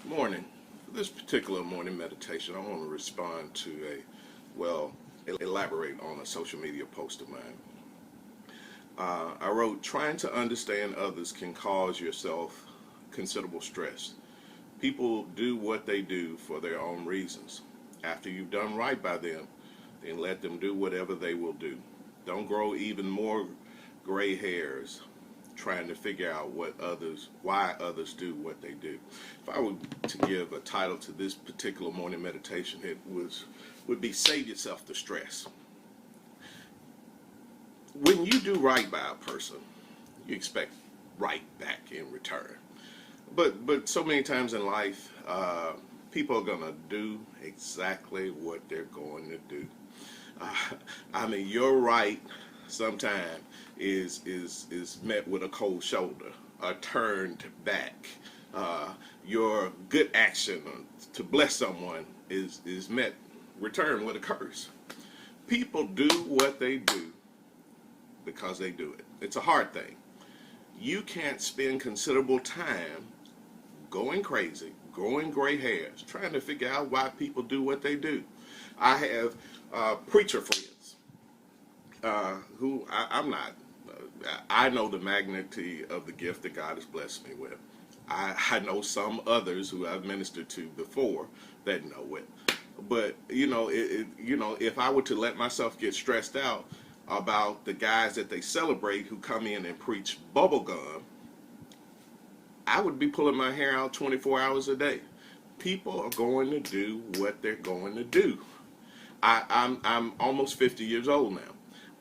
Morning. For this particular morning meditation, I want to respond to elaborate on a social media post of mine. I wrote, trying to understand others can cause yourself considerable stress. People do what they do for their own reasons. After you've done right by them, then let them do whatever they will do. Don't grow even more gray hairs trying to figure out why others do what they do. If I were to give a title to this particular morning meditation, it would be Save Yourself the Stress. When you do right by a person, you expect right back in return. But so many times in life, people are gonna do exactly what they're going to do. Your right sometimes is met with a cold shoulder, a turned back. Your good action to bless someone is returned with a curse. People do what they do because they do it. It's a hard thing. You can't spend considerable time going crazy, growing gray hairs, trying to figure out why people do what they do. I have preacher friends who I'm not. I know the magnitude of the gift that God has blessed me with. I know some others who I've ministered to before that know it. But if I were to let myself get stressed out about the guys that they celebrate who come in and preach bubblegum, I would be pulling my hair out 24 hours a day. People are going to do what they're going to do. I'm almost 50 years old now.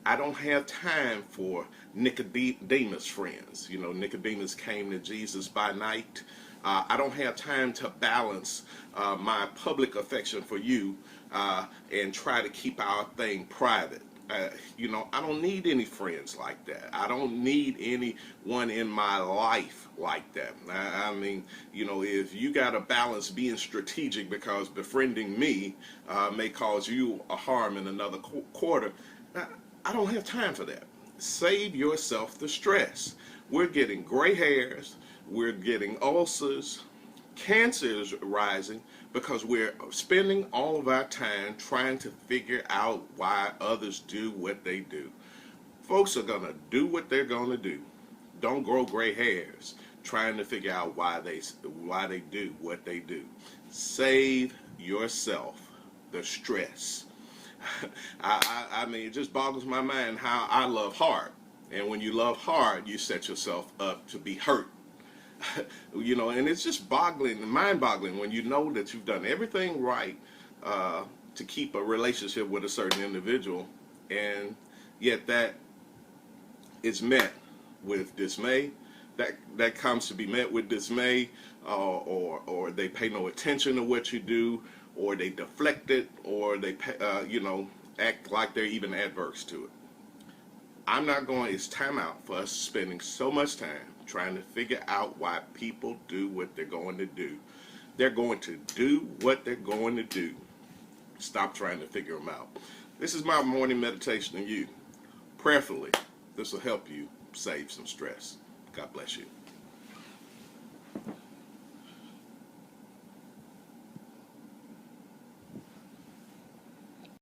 I don't have time for Nicodemus friends. Nicodemus came to Jesus by night. I don't have time to balance my public affection for you and try to keep our thing private. I don't need any friends like that. I don't need anyone in my life like that. If you got to balance being strategic because befriending me may cause you a harm in another quarter, I don't have time for that. Save yourself the stress. We're getting gray hairs. We're getting ulcers. Cancer is rising because we're spending all of our time trying to figure out why others do what they do. Folks are going to do what they're going to do. Don't grow gray hairs trying to figure out why they do what they do. Save yourself the stress. It just boggles my mind how I love hard. And when you love hard, you set yourself up to be hurt. And it's just mind-boggling when you know that you've done everything right to keep a relationship with a certain individual, and yet that is met with dismay. That comes to be met with dismay, or they pay no attention to what you do, or they deflect it, or they act like they're even adverse to it. It's time out for us spending so much time trying to figure out why people do what they're going to do. They're going to do what they're going to do. Stop trying to figure them out. This is my morning meditation to you. Prayerfully, this will help you save some stress. God bless you.